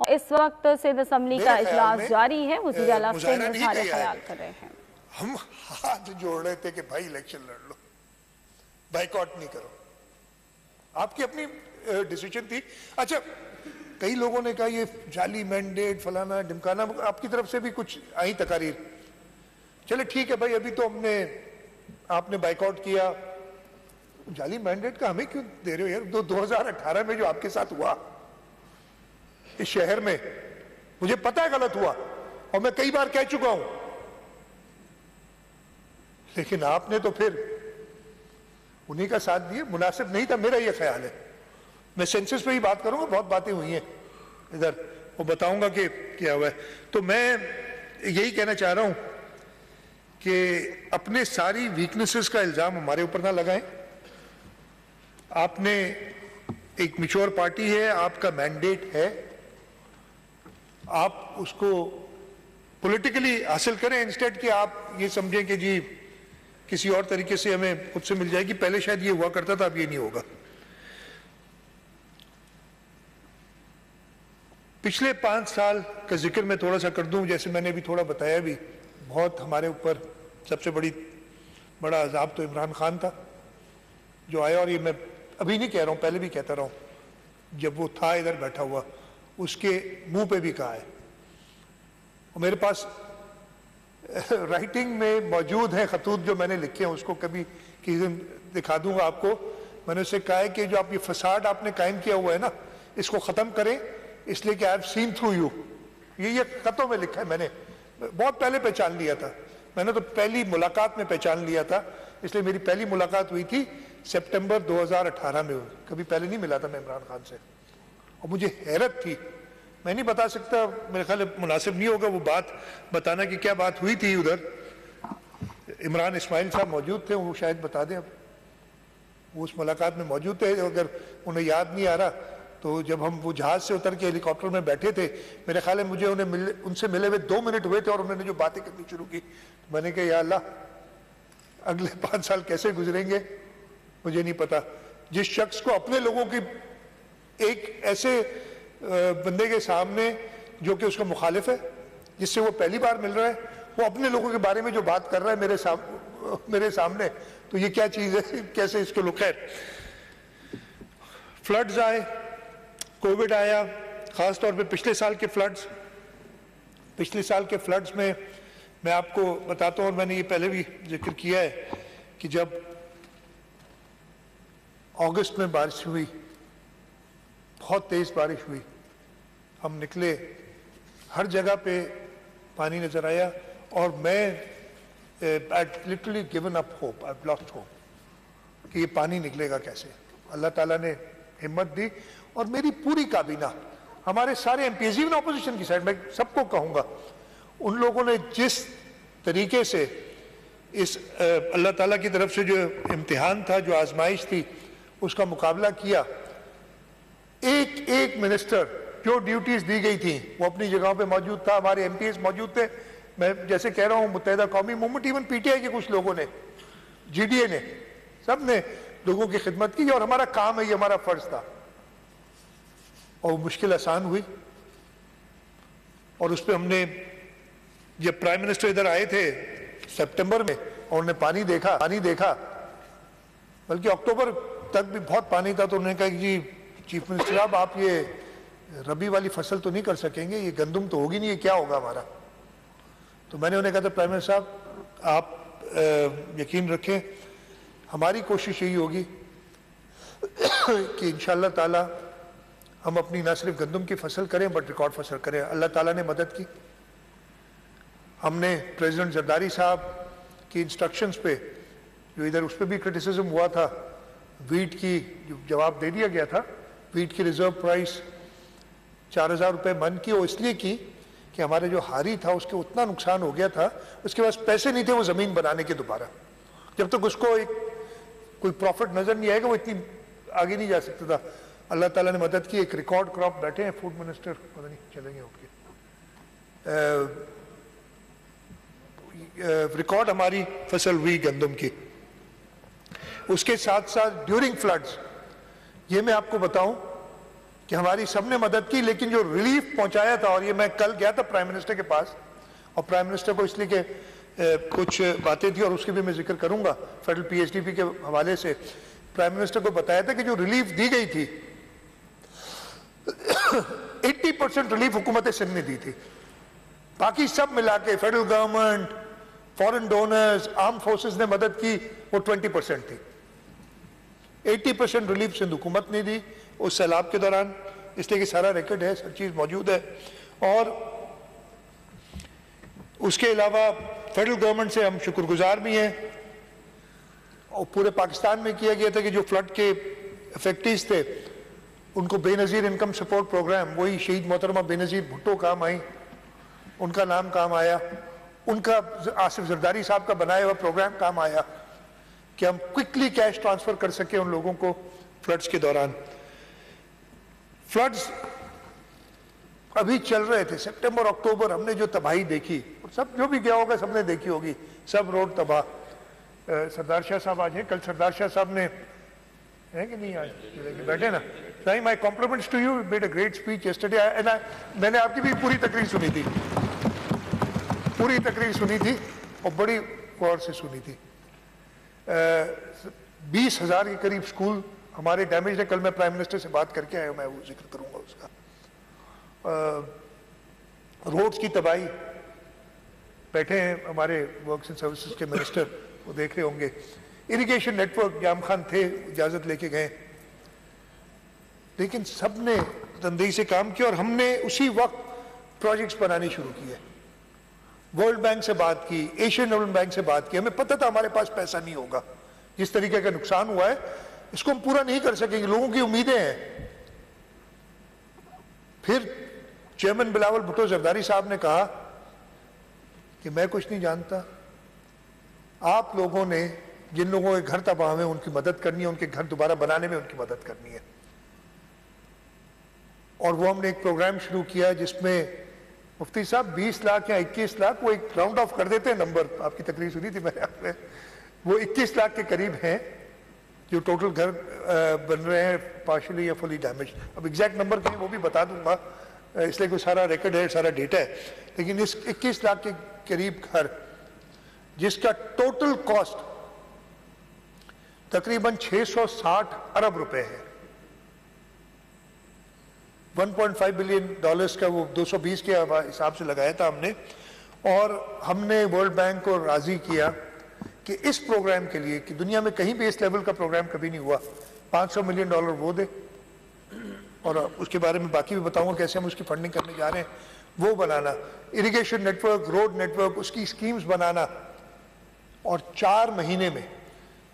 اس وقت سندھ اسمبلی کا اجلاس جاری ہے، وزیر اعلیٰ سندھ اظہار خیال کر رہے ہیں۔ ہم ہاتھ جوڑ رہے تھے کہ بھائی الیکشن لڑ لو، بائیکاٹ نہیں کرو، آپ کی اپنی ڈیسیجن تھی۔ اچھا، کئی لوگوں نے کہا یہ جعلی مینڈیٹ فلانا ڈمکانا، آپ کی طرف سے بھی کچھ آئی تقاریر، چلے ٹھیک ہے بھائی، ابھی تو آپ نے بائیکاٹ کیا، جعلی مینڈیٹ کا ہمیں کیوں دے رہے ہو یار؟ 2018 میں جو آپ کے ساتھ ہوا اس شہر میں، مجھے پتا ہے غلط ہوا اور میں کئی بار کہہ چکا ہوں، لیکن آپ نے تو پھر انہی کا ساتھ دیا، مناسب نہیں تھا، میرا یہ خیال ہے۔ میں سینسس پہ ہی بات کروں گا، بہت باتیں ہوئی ہیں ادھر، وہ بتاؤں گا کہ کیا ہوا ہے۔ تو میں یہی کہنا چاہ رہا ہوں کہ اپنے ساری ویکنسز کا الزام ہمارے اوپر نہ لگائیں۔ آپ نے ایک میچور پارٹی ہے، آپ کا مینڈیٹ ہے، آپ اس کو پولیٹیکلی حاصل کریں، انسٹیڈ کہ آپ یہ سمجھیں کہ جی کسی اور طریقے سے ہمیں خود سے مل جائے گی۔ پہلے شاید یہ ہوا کرتا تھا، اب یہ نہیں ہوگا۔ پچھلے 5 سال کا ذکر میں تھوڑا سا کر دوں، جیسے میں نے ابھی تھوڑا بتایا بھی، بہت ہمارے اوپر سب سے بڑا عذاب تو عمران خان تھا جو آیا، اور یہ میں ابھی نہیں کہہ رہا ہوں، پہلے بھی کہتا رہا ہوں، جب وہ تھا ادھر بیٹھا ہوا، اس کے منہ پہ بھی کہا ہے، اور میرے پاس رائٹنگ میں موجود ہیں خطوط جو میں نے لکھے ہیں، اس کو کبھی کسی دن دکھا دوں گا آپ کو۔ میں نے اسے کہا ہے کہ جو آپ یہ فساد آپ نے قائم کیا ہوا ہے نا، اس کو ختم کریں، اس لیے کہ I have seen through you. یہ خطوں میں لکھا ہے، میں نے بہت پہلے پہچان لیا تھا، میں نے تو پہلی ملاقات میں پہچان لیا تھا، اس لیے میری پہلی ملاقات ہوئی تھی سپٹمبر 2018 میں، کبھی پہلے نہیں ملا تھا میں عمران خان سے، اور مجھے حیرت تھی، میں نہیں بتا سکتا، میرے خیال مناسب نہیں ہوگا وہ بات بتانا کہ کیا بات ہوئی تھی ادھر۔ عمران اسماعیل صاحب موجود تھے، وہ شاید بتا دیں، اب وہ اس ملاقات میں موجود تھے، اگر انہیں یاد نہیں آ رہا تو جب ہم وہ جہاز سے اتر کے ہیلی کاپٹر میں بیٹھے تھے، میرے خیال ہے مجھے ان سے ملے ہوئے 2 منٹ ہوئے تھے، اور انہوں نے جو باتیں کرنی شروع کی، میں نے کہا یا اللہ اگلے 5 سال کیسے گزریں گے مجھے نہیں پتا۔ جس شخص کو اپنے لوگوں کی ایک ایسے بندے کے سامنے جو کہ اس کا مخالف ہے، جس سے وہ پہلی بار مل رہا ہے، وہ اپنے لوگوں کے بارے میں جو بات کر رہا ہے میرے سامنے، تو یہ کیا چیز ہے، کیسے اس کو لوگ۔ خیر، فلڈز آئے، کووڈ آیا، خاص طور پہ پچھلے سال کے فلڈز میں آپ کو بتاتا ہوں، اور میں نے یہ پہلے بھی ذکر کیا ہے کہ جب اگست میں بارش ہوئی، بہت تیز بارش ہوئی، ہم نکلے، ہر جگہ پہ پانی نظر آیا، اور میں I'd literally given up hope, I've lost hope کہ یہ پانی نکلے گا کیسے۔ اللہ تعالیٰ نے ہمت دی، اور میری پوری کابینہ، ہمارے سارے ایم پیز، ایون اپوزیشن کی سائڈ، میں سب کو کہوں گا، ان لوگوں نے جس طریقے سے اس اللہ تعالیٰ کی طرف سے جو امتحان تھا، جو آزمائش تھی، اس کا مقابلہ کیا۔ ایک منسٹر جو ڈیوٹیز دی گئی تھیں وہ اپنی جگہوں پہ موجود تھا، ہمارے ایم پیز موجود تھے، میں جیسے کہہ رہا ہوں متحدہ قومی movement, even P T I کے کچھ لوگوں نے، جی ڈی اے نے، سب نے لوگوں کی خدمت کی، اور ہمارا کام ہے، یہ ہمارا فرض تھا، اور مشکل آسان ہوئی۔ اور اس پہ ہم نے، جب پرائم منسٹر ادھر آئے تھے سپٹمبر میں، اور انہوں نے پانی دیکھا، بلکہ اکتوبر تک بھی بہت پانی تھا، تو انہوں نے کہا کہ جی چیف منسٹر صاحب، آپ یہ ربی والی فصل تو نہیں کر سکیں گے، یہ گندم تو ہوگی نہیں، یہ کیا ہوگا ہمارا؟ تو میں نے انہیں کہا تھا پرائم منسٹر صاحب آپ یقین رکھیں، ہماری کوشش یہی ہوگی کہ انشاءاللہ تعالی ہم اپنی نہ صرف گندم کی فصل کریں بٹ ریکارڈ فصل کریں۔ اللہ تعالیٰ نے مدد کی، ہم نے پریزیڈنٹ زرداری صاحب کی انسٹرکشنز پہ، جو ادھر اس پہ بھی کرٹیسزم ہوا تھا، ویٹ کی جو جواب دے دیا گیا تھا، ویٹ کی ریزرو پرائس 4000 روپے من کی، اور اس لیے کی کہ ہمارے جو ہاری تھا اس کے اتنا نقصان ہو گیا تھا، اس کے پاس پیسے نہیں تھے وہ زمین بنانے کے دوبارہ، جب تک اس کو کوئی پروفٹ نظر نہیں آئے گا وہ اتنی آگے نہیں جا سکتا تھا۔ اللہ تعالیٰ نے مدد کی، ایک ریکارڈ کراپ، بیٹھے ہیں فوڈ منسٹر، پتہ نہیں چلیں گے آپ کے، ریکارڈ ہماری فصل ہوئی گندم کی۔ اس کے ساتھ ساتھ ڈیورنگ فلڈز، یہ میں آپ کو بتاؤں کہ ہماری سب نے مدد کی، لیکن جو ریلیف پہنچایا تھا، اور یہ میں کل گیا تھا پرائم منسٹر کے پاس، اور پرائم منسٹر کو اس لیے کہ کچھ باتیں تھی اور اس کی بھی میں ذکر کروں گا federal P H D P کے حوالے سے، پرائم منسٹر کو بتایا تھا کہ جو ریلیف دی گئی تھی 80% ریلیف حکومت سندھ نے دی تھی، باقی سب ملا کے فیڈرل گورنمنٹ، فورن ڈونرز، آرم فورسز نے مدد کی، وہ 20% تھی۔ 80% ریلیف سندھ حکومت نے دی اس سیلاب کے دوران، اس لیے کہ سارا ریکارڈ ہے، سب چیز موجود ہے۔ اور اس کے علاوہ فیڈرل گورنمنٹ سے ہم شکر گزار بھی ہیں، اور پورے پاکستان میں کیا گیا تھا کہ جو فلڈ کے افیکٹیز تھے ان کو بے نظیر انکم سپورٹ پروگرام، وہی شہید محترمہ بے نظیر بھٹو کام آئی، ان کا نام کام آیا، ان کا آصف زرداری صاحب کا بنایا ہوا پروگرام کام آیا کہ ہم کوئکلی کیش ٹرانسفر کر سکیں ان لوگوں کو فلڈز کے دوران۔ فلڈز ابھی چل رہے تھے سپٹمبر اکتوبر، ہم نے جو تباہی دیکھی، سب جو بھی گیا ہوگا سب نے دیکھی ہوگی، سب روڈ تباہ۔ سردار شاہ صاحب آج ہیں، کل سردار شاہ صاحب نے ہے کہ نہیں آج بیٹھے نا، my compliments to you, made a great speech yesterday, میں نے آپ کی بھی پوری تقریر سنی تھی، پوری تقریر سنی تھی اور بڑی غور سے سنی تھی۔ 20,000 کے قریب سکول ہمارے ڈیمیج ہے، کل میں پرائم منسٹر سے بات کر کے آیا ہوں، میں وہ ذکر کروں گا اس کا۔ روڈز کی تباہی، بیٹھے ہیں ہمارے ورکس اینڈ سروسز کے منسٹر، وہ دیکھ رہے ہوں گے۔ اریگیشن نیٹ ورک جام خان تھے، اجازت لے کے گئے، لیکن سب نے تندہی سے کام کیا، اور ہم نے اسی وقت پروجیکٹس بنانے شروع کیے، ورلڈ بینک سے بات کی، ایشین ڈیولپمنٹ بینک سے بات کی۔ ہمیں پتہ تھا ہمارے پاس پیسہ نہیں ہوگا، جس طریقے کا نقصان ہوا ہے اس کو ہم پورا نہیں کر سکیں گے، لوگوں کی امیدیں ہیں۔ پھر چیئرمین بلاول بھٹو زرداری صاحب نے کہا کہ میں کچھ نہیں جانتا، آپ لوگوں نے جن لوگوں کے گھر تباہ ہوئے ان کی مدد کرنی ہے، ان کے گھر دوبارہ بنانے میں ان کی مدد کرنی ہے۔ اور وہ ہم نے ایک پروگرام شروع کیا جس میں مفتی صاحب 20 لاکھ یا 21 لاکھ، وہ ایک راؤنڈ آف کر دیتے ہیں نمبر، آپ کی تقریر سنی تھی میں نے، وہ 21 لاکھ کے قریب ہیں جو ٹوٹل گھر بن رہے ہیں پارشلی یا فلی ڈیمیج۔ اب ایگزیکٹ نمبر کہیں وہ بھی بتا دوں گا، اس لیے کوئی سارا ریکارڈ ہے، سارا ڈیٹا ہے، لیکن اس 21 لاکھ کے قریب گھر جس کا ٹوٹل کاسٹ تقریباً 660 ارب روپے ہے، 1.5 بلین ڈالرز کا، وہ 220 کے حساب سے لگایا تھا ہم نے، اور ہم نے ورلڈ بینک کو راضی کیا کہ اس پروگرام کے لیے، کہ دنیا میں کہیں بھی اس لیول کا پروگرام کبھی نہیں ہوا، $500 ملین وہ دے، اور اس کے بارے میں باقی بھی بتاؤں گا کیسے ہم اس کی فنڈنگ کرنے جا رہے ہیں، وہ بنانا، irrigation network, road network, اس کی اسکیمز بنانا۔ اور 4 مہینے میں،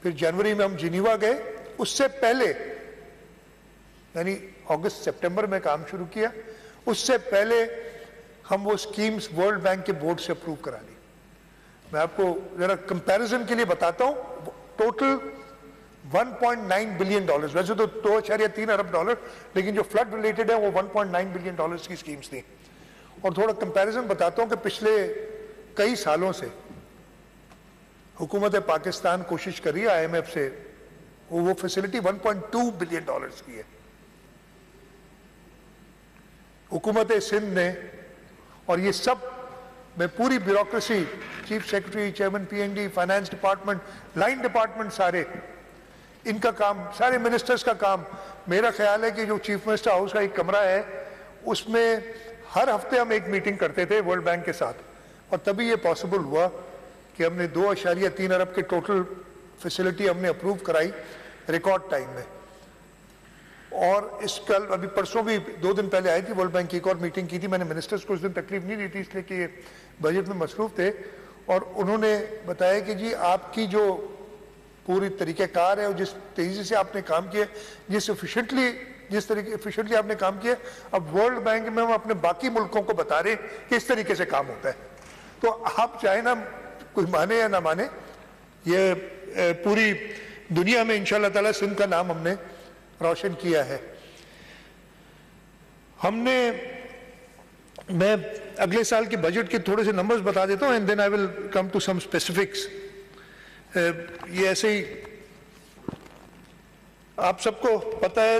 پھر جنوری میں ہم جنیوا گئے، اس سے پہلے یعنی اگست سپٹمبر میں کام شروع کیا، اس سے پہلے ہم وہ اسکیمز ورلڈ بینک کے بورڈ سے اپروو کرا لی۔ میں آپ کو ذرا کمپیریزن کے لیے بتاتا ہوں، ٹوٹل 1.9 بلین ڈالرز، ویسے تو 2.3 ارب ڈالر، لیکن جو فلڈ ریلیٹڈ ہے وہ 1.9 بلین ڈالرز کی اسکیمز تھیں۔ اور تھوڑا کمپیریزن بتاتا ہوں کہ پچھلے کئی سالوں سے حکومت پاکستان کوشش کر رہی ہے آئی ایم ایف سے، وہ فیسلٹی 1.2 بلین ڈالرز کی ہے۔ حکومت سندھ نے، اور یہ سب میں پوری bureaucracy, chief secretary, chairman P N D, finance department, line department, سارے ان کا کام، سارے منسٹرز کا کام، میرا خیال ہے کہ جو چیف منسٹر ہاؤس کا ایک کمرہ ہے اس میں ہر ہفتے ہم ایک میٹنگ کرتے تھے ورلڈ بینک کے ساتھ، اور تبھی یہ پاسبل ہوا کہ ہم نے 2.3 ارب کے ٹوٹل فیسلٹی ہم نے اپروو کرائی ریکارڈ ٹائم میں۔ اور اس کل ابھی پرسوں بھی 2 دن پہلے آئی تھی ورلڈ بینک کی ایک اور میٹنگ کی تھی، میں نے منسٹرز کو اس دن تکلیف نہیں دی تھی اس لیے کہ یہ بجٹ میں مصروف تھے، اور انہوں نے بتایا کہ جی آپ کی جو پوری طریقہ کار ہے اور جس تیزی سے آپ نے کام کیا، جس طریقے ایفیشینٹلی آپ نے کام کیا، اب ورلڈ بینک میں ہم اپنے باقی ملکوں کو بتا رہے ہیں کہ اس طریقے سے کام ہوتا ہے۔ تو آپ چاہے نا کوئی مانے یا نہ مانے، یہ پوری دنیا میں انشاءاللہ تعالیٰ سندھ کا نام ہم نے روشن کیا ہے۔ ہم نے، میں اگلے سال کے بجٹ کے تھوڑے سے نمبرز بتا دیتا ہوں، and then I will come to some specifics. یہ ایسے ہی آپ سب کو پتہ ہے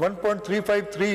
1.353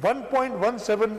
1.17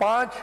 5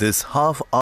This half